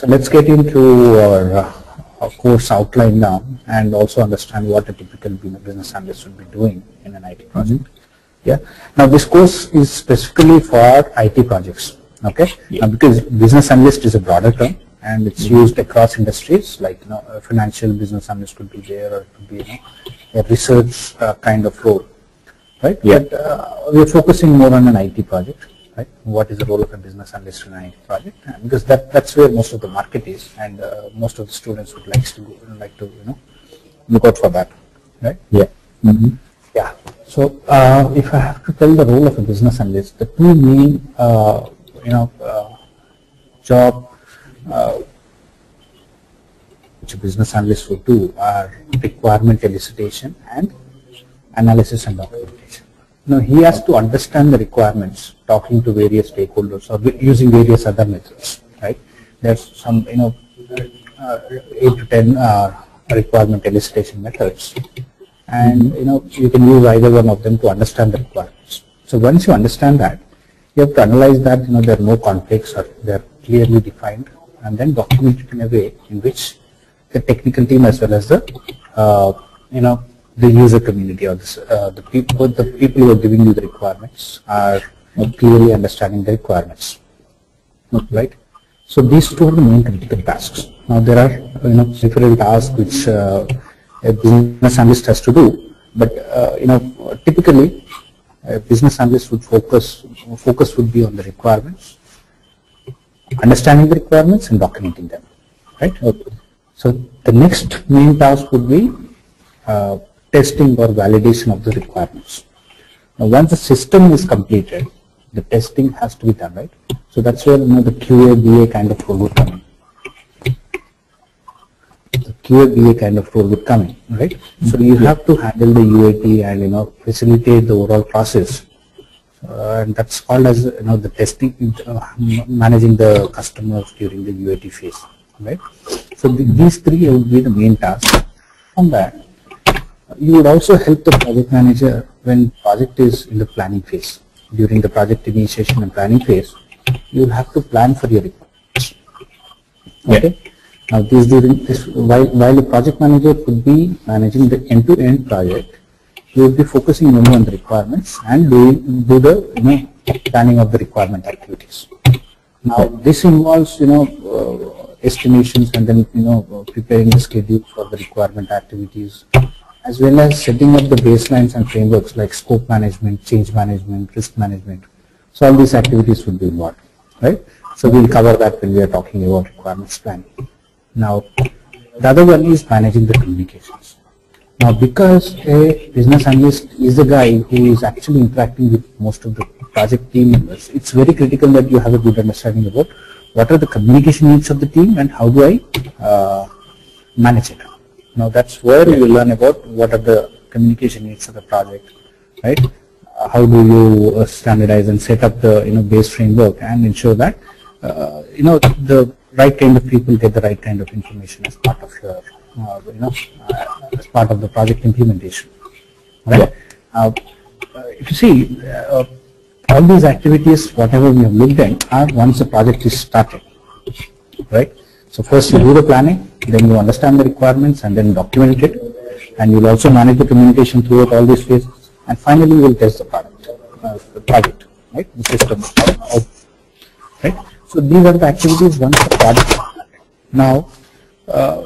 So let's get into our course outline now and also understand what a typical business analyst would be doing in an IT project. Yeah. Now this course is specifically for IT projects. Okay. Yeah. Because business analyst is a broader term and it's used across industries, like a financial business analyst could be there, or it could be a research kind of role, right? Yeah. But we're focusing more on an IT project. Right? What is the role of a business analyst in an IT project? And because that's where most of the market is, and most of the students would like to look out for that, right? Yeah. Yeah. So if I have to tell the role of a business analyst, the two main job which a business analyst would do are requirement elicitation and analysis and documentation. Now he has to understand the requirements, talking to various stakeholders or using various other methods, right? There's some 8 to 10 requirement elicitation methods, and you can use either one of them to understand the requirements. So once you understand that, you have to analyze that there are no conflicts or they are clearly defined, and then document it in a way in which the technical team as well as the the user community or the people who are giving you the requirements are clearly understanding the requirements, right? So these two are the main critical tasks. Now there are several tasks which a business analyst has to do, but typically a business analyst would focus would be on the requirements, understanding the requirements and documenting them, right? Okay. So the next main task would be testing or validation of the requirements. Now once the system is completed, the testing has to be done, right? So that's where the QA/BA kind of role would come in. The QA/BA kind of role would come in, right? So you have to handle the UAT and facilitate the overall process, and that's called as the testing, managing the customers during the UAT phase, right? So these three will be the main tasks. From that, you would also help the project manager when project is in the planning phase. During the project initiation and planning phase, you will have to plan for your requirements. Okay. Yeah. Now while the project manager could be managing the end-to-end project, you will be focusing only on the requirements and do the planning of the requirement activities. Now this involves estimations and then preparing the schedule for the requirement activities, as well as setting up the baselines and frameworks like scope management, change management, risk management. So all these activities would be involved, right? So we'll cover that when we are talking about requirements planning. Now the other one is managing the communications. Now because a business analyst is the guy who is actually interacting with most of the project team members, it's very critical that you have a good understanding about what are the communication needs of the team and how do I manage it. Now that's where you will learn about what are the communication needs of the project, right? How do you standardize and set up the base framework and ensure that the right kind of people get the right kind of information as part of your as part of the project implementation, right? Yeah. If you see all these activities, whatever we have looked at, are once the project is started, right? So first you do the planning, then you understand the requirements and then document it, and you will also manage the communication throughout all these phases, and finally you will test the project, right? The system, right? So these are the activities once the project is started. Now, a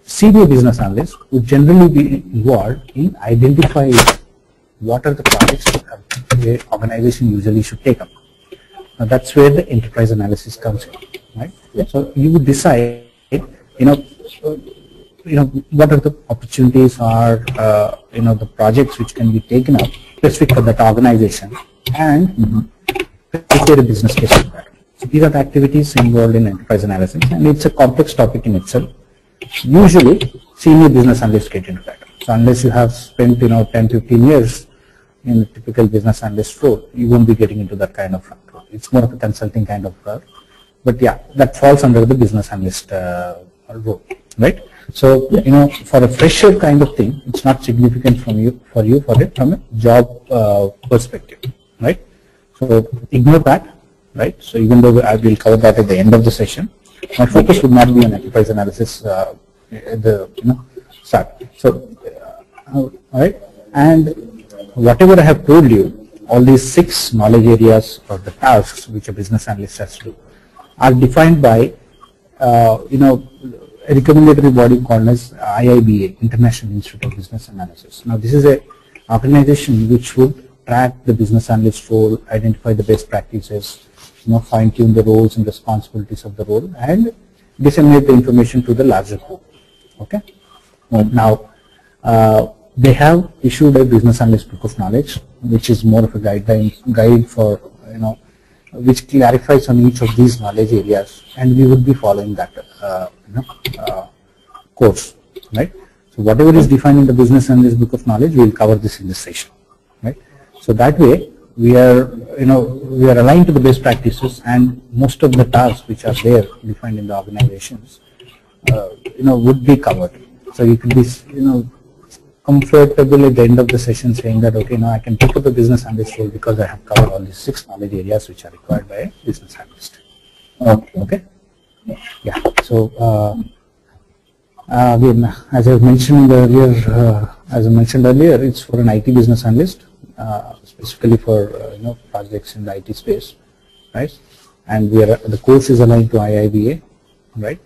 senior business analyst would generally be involved in identifying what are the projects that the organization usually should take up. Now that's where the enterprise analysis comes in, right? Yeah. So you would decide, what are the opportunities or the projects which can be taken up specific for that organization, and prepare a business case for that. So these are the activities involved in enterprise analysis, and it's a complex topic in itself. Usually, senior business analysts get into that. So unless you have spent 10-15 years in a typical business analyst role, you won't be getting into that kind of role. It's more of a consulting kind of role. But yeah, that falls under the business analyst role, right? So for a fresher kind of thing, it's not significant from a job perspective, right? So ignore that, right? So even though I will cover that at the end of the session, My focus would not be on enterprise analysis at the start. So, all right, and whatever I have told you, all these 6 knowledge areas or the tasks which a business analyst has to do are defined by a recommendatory body called as IIBA, International Institute of Business Analysis. Now, this is a organization which would track the business analyst role, identify the best practices, fine-tune the roles and responsibilities of the role, and disseminate the information to the larger group. Okay. Now, they have issued a business analyst book of knowledge, which is more of a guide for which clarifies on each of these knowledge areas, and we would be following that course, right? So whatever is defined in the business analyst book of knowledge, we will cover this in this session, right? So that way we are aligned to the best practices, and most of the tasks which are there defined in the organizations would be covered. So you could be comfortable at the end of the session saying that, okay, now I can pick up a business analyst role because I have covered all these 6 knowledge areas which are required by a business analyst. Okay. Yeah. So again, as I mentioned earlier, it's for an IT business analyst, specifically for projects in the IT space, right? And the course is aligned to IIBA, right?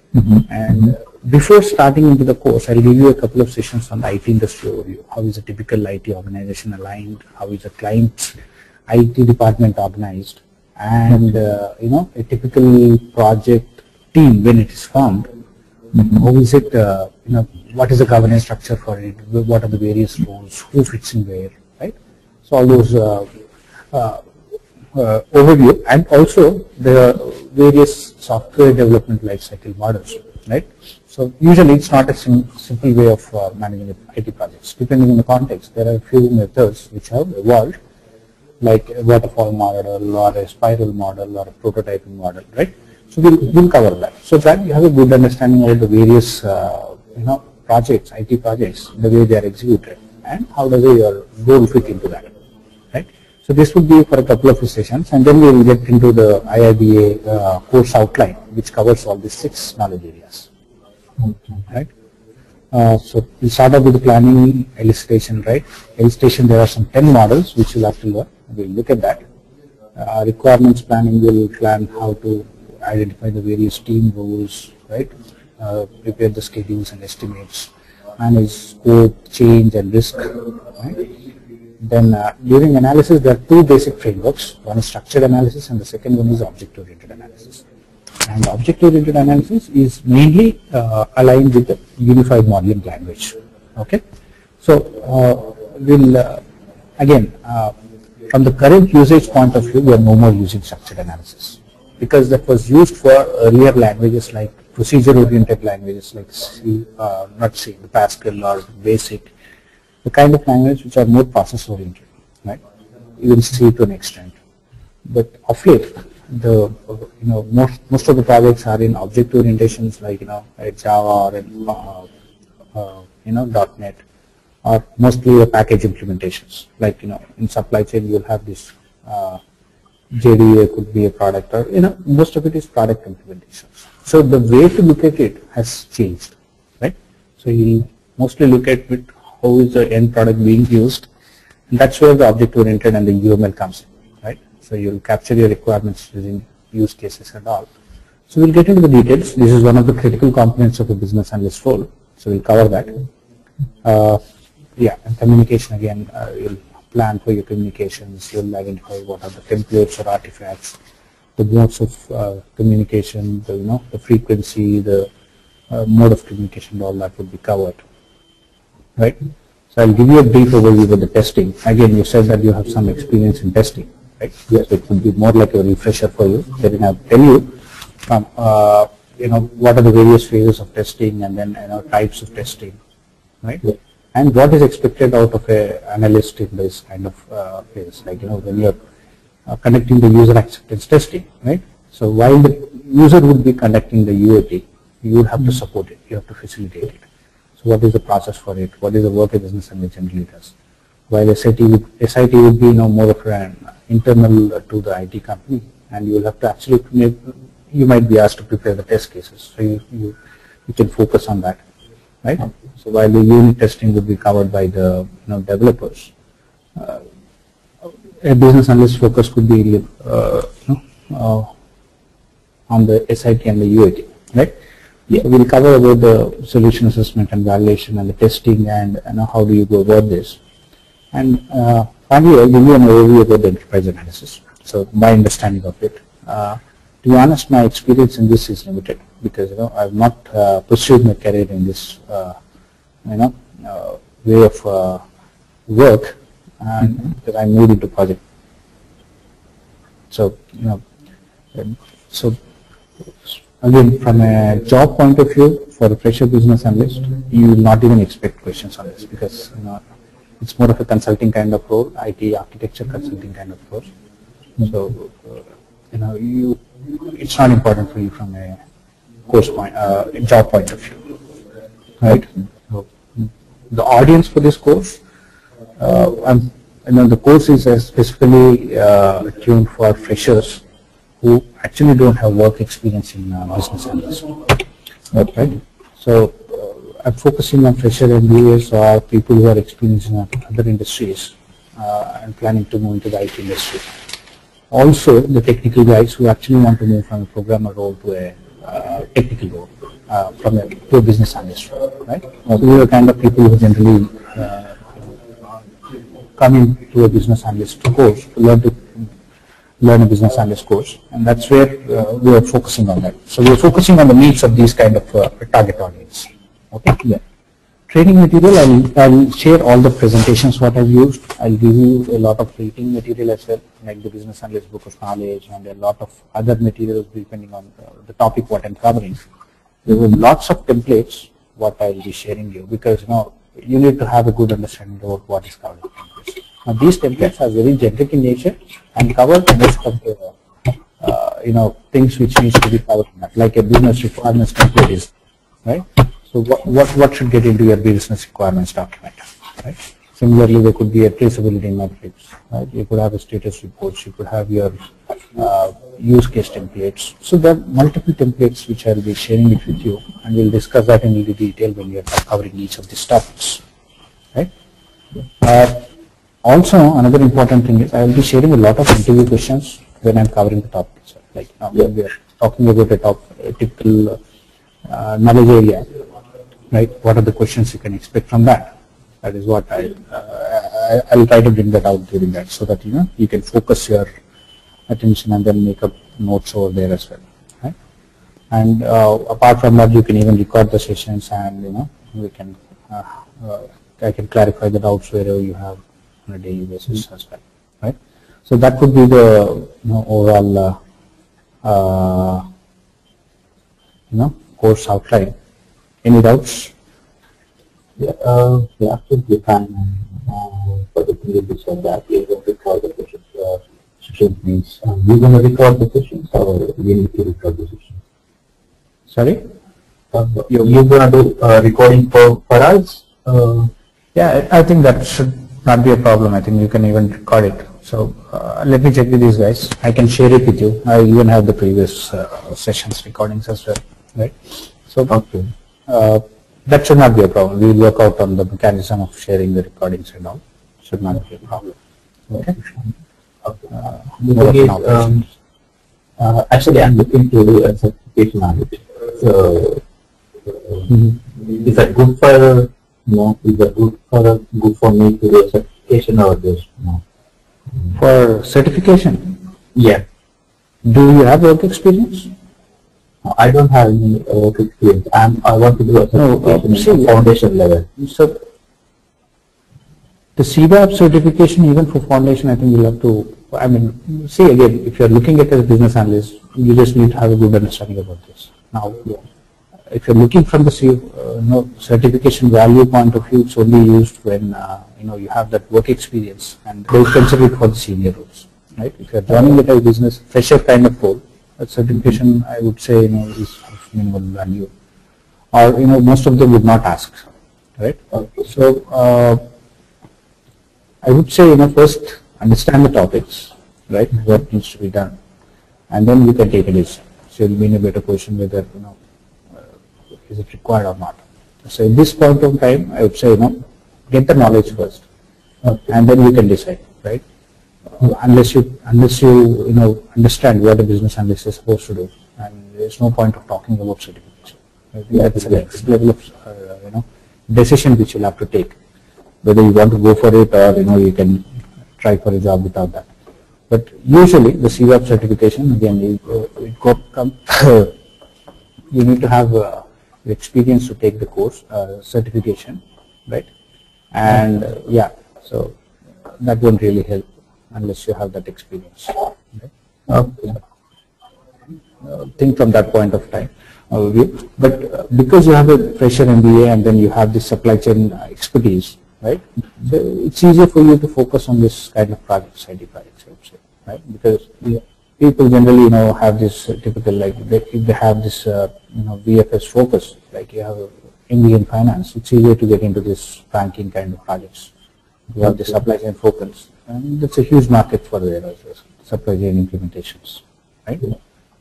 And before starting into the course, I'll give you a couple of sessions on the IT industry overview. How is a typical IT organization aligned? How is a client's IT department organized? And a typical project team when it is formed. How is it? What is the governance structure for it? What are the various roles? Who fits in where? Right? So all those overview, and also the various software development lifecycle models. Right? So usually it's not a simple way of managing IT projects. Depending on the context, there are a few methods which have evolved, like a waterfall model or a spiral model or a prototyping model, right? So we'll cover that. So that you have a good understanding of the various projects, IT projects, the way they are executed, and how does your role fit into that, right? So this would be for a couple of sessions, and then we will get into the IIBA course outline, which covers all these 6 knowledge areas. Right. So we'll start off with the planning, elicitation, right? Elicitation, there are some 10 models which you'll have to learn. We'll look at that. Requirements planning, will plan how to identify the various team roles, right? Prepare the schedules and estimates, manage scope, change and risk, right? Then during analysis, there are 2 basic frameworks. One is structured analysis and the second one is object-oriented analysis. And object-oriented analysis is mainly aligned with the unified modeling language. Okay, so we'll again from the current usage point of view, we are no more using structured analysis because that was used for earlier languages like procedure-oriented languages like the Pascal or Basic, the kind of language which are more process-oriented, right? Even C to an extent, but of late, most of the projects are in object orientations like Java or in .NET, or mostly the package implementations like in supply chain you'll have this JDA could be a product, or most of it is product implementations. So the way to look at it has changed, right? So you mostly look at it, how is the end product being used, and that's where the object oriented and the UML comes in, right? So you'll capture your requirements using use cases and all. So we'll get into the details. This is one of the critical components of a business analyst role. So we'll cover that. Yeah, and communication again, you'll plan for your communications. You'll identify what are the templates or artifacts, the modes of communication, the frequency, the mode of communication, all that would be covered, right? So I'll give you a brief overview of the testing. Again, you said that you have some experience in testing. Right? Yes, it would be more like a refresher for you. Then I'll tell you what are the various phases of testing, and then types of testing, right? Yeah. And what is expected out of an analyst in this kind of phase, like when you're conducting the user acceptance testing, right? So while the user would be conducting the UAT, you would have to support it. You have to facilitate it. So what is the process for it? What is the work a business analyst generally does? While SIT would be more of an internal to the IT company, and you will have to actually you might be asked to prepare the test cases. So you can focus on that, right? So while the unit testing would be covered by the developers, a business analyst focus could be on the SIT and the UAT, right? Yeah. So we'll cover about the solution assessment and validation and the testing and how do you go about this. And finally, I'll give you an overview about the enterprise analysis. So my understanding of it. To be honest, my experience in this is limited because I've not pursued my career in this way of work, and because I moved into project. So so again, from a job point of view, for a fresher business analyst, you will not even expect questions on this because it's more of a consulting kind of role, IT architecture consulting kind of role. So it's not important for you from a course point, job point of view, right? So the audience for this course, the course is specifically tuned for freshers who actually don't have work experience in business analysis, right? So I'm focusing on fresher MBAs or people who are experienced in other industries and planning to move into the IT industry. Also, the technical guys who actually want to move from a programmer role to a technical role, to a business analyst role, right? So these are the kind of people who generally come into a business analyst course to learn a business analyst course, and that's where we are focusing on that. So we are focusing on the needs of these kind of target audience. Okay. Yeah. Training material, I'll share all the presentations what I've used. I'll give you a lot of reading material as well, like the business analyst book of knowledge and a lot of other materials depending on the topic what I'm covering. There will be lots of templates what I'll be sharing you because you need to have a good understanding about what is covered in templates. Now these templates are very generic in nature and cover most of the things which needs to be covered, like a business requirements template is, right? So what should get into your business requirements document, right? Similarly, there could be a traceability matrix, right? You could have a status reports, you could have your use case templates. So there are multiple templates which I'll be sharing it with you, and we'll discuss that in little detail when we are covering each of these topics, right? Also, another important thing is I will be sharing a lot of interview questions when I'm covering the topics. Like when we are talking about a typical knowledge area, right? What are the questions you can expect from that? That is what I'll try to bring that out during that, so that you can focus your attention and then make up notes over there as well, right? And apart from that, you can even record the sessions, and we can I can clarify the doubts wherever you have on a daily basis as well, right? So that could be the overall course outline. Any doubts? Yeah, absolutely fine. For the thing you said that you're going to record the sessions means you're going to record the sessions, or we need to record the sessions? Sorry? You're going to do recording for us? Yeah, I think that should not be a problem. I think you can even record it. So let me check with these guys. I can share it with you. I even have the previous sessions recordings as well, right? So okay. That should not be a problem. We will work out on the mechanism of sharing the recordings and all. Should not be a problem. Okay. Actually, I'm looking to do a certification on it. So, is that good for is that good for me to do a certification or just For certification? Yeah. Do you have work experience? I don't have any work experience. I want to do a certification at foundation level. So the CBAP certification, even for foundation, I think you'll have to, see again, if you're looking at it as a business analyst, you just need to have a good understanding about this. Now, if you're looking from the certification value point of view, it's only used when you have that work experience, and they consider it for the senior roles, right? If you're joining it as a business fresher kind of role, that certification, I would say, is of minimal value, or most of them would not ask, right? Okay. So I would say, first understand the topics, right? What needs to be done, and then you can take a decision. you'll be in a better position whether, is it required or not. So at this point of time, I would say, get the knowledge first, and then you can decide, right? Unless you understand what a business analyst is supposed to do, and there's no point of talking about certification. I think that's the next level of decision which you'll have to take, whether you want to go for it or you can try for a job without that. But usually the CWAP certification, again, you need to have the experience to take the course certification, right? And so that won't really help unless you have that experience. Right? Okay. Think from that point of time. But because you have a fresher MBA and then you have this supply chain expertise, right? So it's easier for you to focus on this kind of projects, IT projects, I would say, right? Because people generally, have this typical, like if they have this, VFS focus, like you have MBA in finance, it's easier to get into this banking kind of projects. You have the supply chain focus, and that's a huge market for the supply chain implementations, right?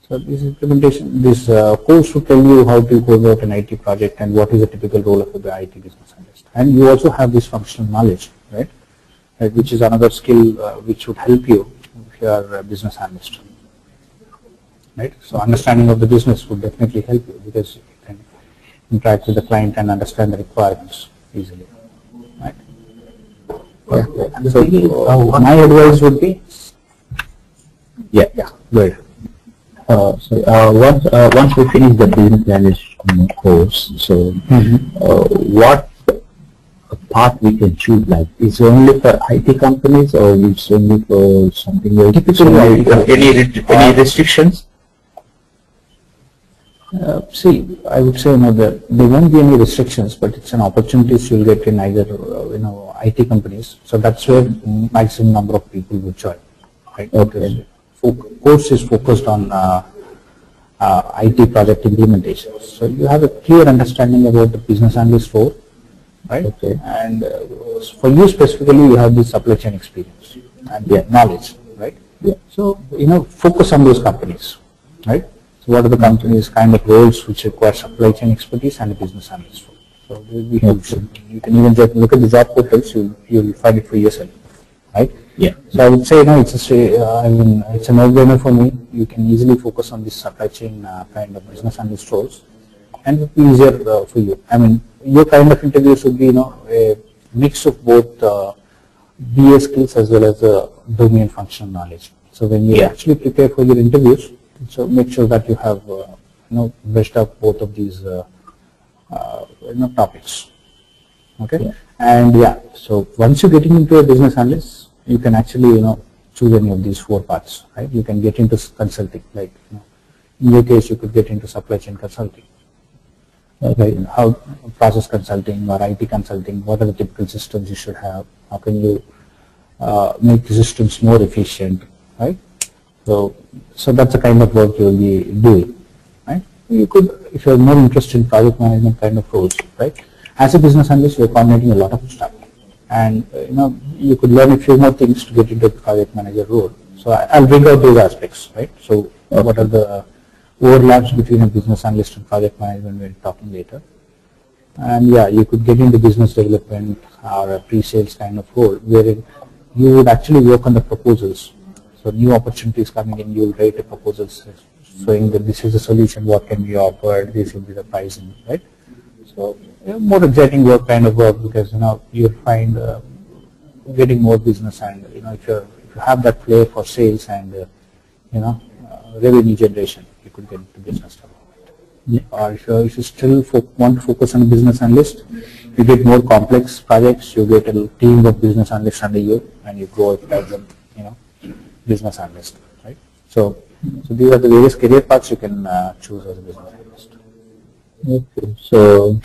So this course will tell you how to go about an IT project and what is the typical role of the IT business analyst. And you also have this functional knowledge, right? Which is another skill which would help you if you are a business analyst, right? So understanding of the business would definitely help you because you can interact with the client and understand the requirements easily, right? So my advice would be, go ahead. Once we finish the business analyst course, so what path we can choose? Like, is it only for IT companies or is it only for something else? Any restrictions? See, I would say there won't be any restrictions, but it's an opportunity you'll get in either IT companies. So that's where maximum number of people will join, right? Okay. Course is focused on IT project implementation. So you have a clear understanding about the business analyst role, right? Okay. And for you specifically, you have the supply chain experience and knowledge, right? Yeah. So focus on those companies, right? So what are the companies kind of roles which require supply chain expertise and a business analyst role? So they will be huge. You can even look at the job portals. You'll find it for yourself, right? Yeah. So I would say, it's a no-brainer for me. You can easily focus on this supply chain kind of business analyst roles, and it will be easier for you. I mean, your kind of interviews would be, a mix of both BA skills as well as domain functional knowledge. So when you actually prepare for your interviews, so make sure that you have, brushed up both of these, topics. Okay. Yeah. And so once you're getting into a business analyst, you can actually, choose any of these 4 paths, right? You can get into consulting, like, in your case, you could get into supply chain consulting, right? How process consulting or IT consulting, what are the typical systems you should have? How can you make the systems more efficient, right? So that's the kind of work you'll be doing, right? You could, if you're more interested in project management kind of roles, right? As a business analyst, you're coordinating a lot of stuff. And you could learn a few more things to get into the project manager role. So I'll bring out those aspects, right? So what are the overlaps between a business analyst and project management we're talking later. And you could get into business development or a pre-sales kind of role wherein you would actually work on the proposals. So new opportunities coming in, you'll write a proposal showing that this is the solution, what can be offered, this will be the pricing, right? So more exciting work kind of work because you'll find getting more business, and if you have that flair for sales and revenue generation, you could get into business development. Yeah. Or if you still want to focus on business analyst, you get more complex projects, you get a team of business analysts under you, and you grow as a business analyst, right? So these are the various career paths you can choose as a business analyst. Okay. So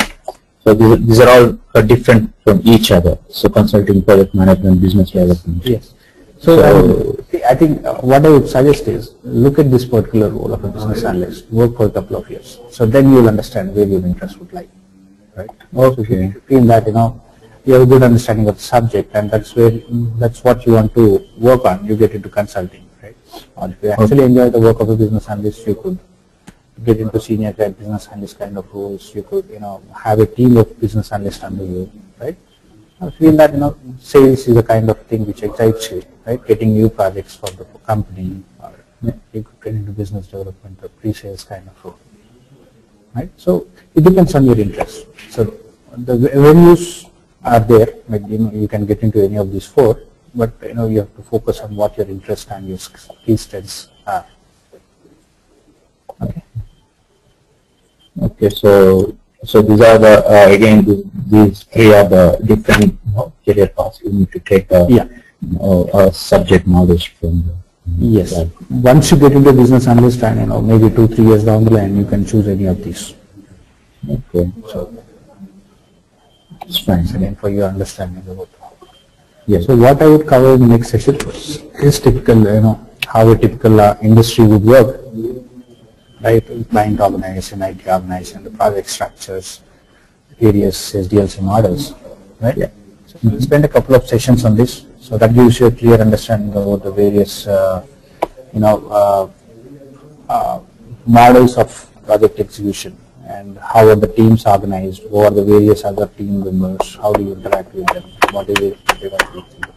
these are all different from each other. So consulting, project management, business development. Yes. So I think what I would suggest is look at this particular role of a business analyst, work for a couple of years. So then you will understand where your interest would lie, right? Okay. So if you feel that you have a good understanding of the subject, and that's what you want to work on, you get into consulting, right? Or if you actually enjoy the work of a business analyst, you could get into senior kind business analyst kind of roles. You could, have a team of business analysts under you, right? I feel that, sales is a kind of thing which excites you, right? Getting new projects for the company, or you could get into business development or pre-sales kind of role, right? So it depends on your interest. So the avenues are there, like, you can get into any of these four, but, you have to focus on what your interest and your skill strengths are. Okay. Okay, so these are the again these three are the different career paths you need to take subject knowledge from the yes. Once you get into business analyst and maybe 2-3 years down the line, you can choose any of these. Okay, so it's fine. Again, for your understanding about. Yes. So what I would cover in the next session is typical, how a typical industry would work. Right, client organization, IT organization, the project structures, various SDLC models, right? Yeah. So we'll spend a couple of sessions on this, so that gives you a clear understanding about the various, models of project execution and how are the teams organized, who are the various other team members, how do you interact with them, what is it they want to do.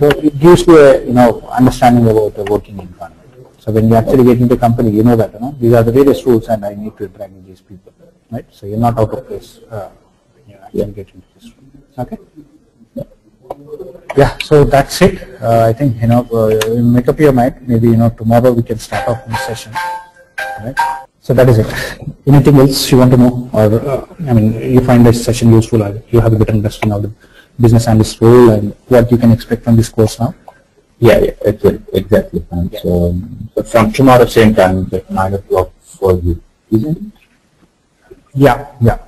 So it gives you a, understanding about the working environment. So when you actually get into a company, you know that these are the various rules and I need to interact with these people, right? So you're not out of place when you actually get into this room. Okay? Yeah, so that's it. I think, make up your mind. Maybe, tomorrow we can start off this session. Right? So that is it. Anything else you want to know? Or, you find this session useful, or you have a better understanding of the business analyst role and what you can expect from this course now? Yeah, exactly. Yeah. So from tomorrow same time, at 9 o'clock for you, isn't it? Yeah.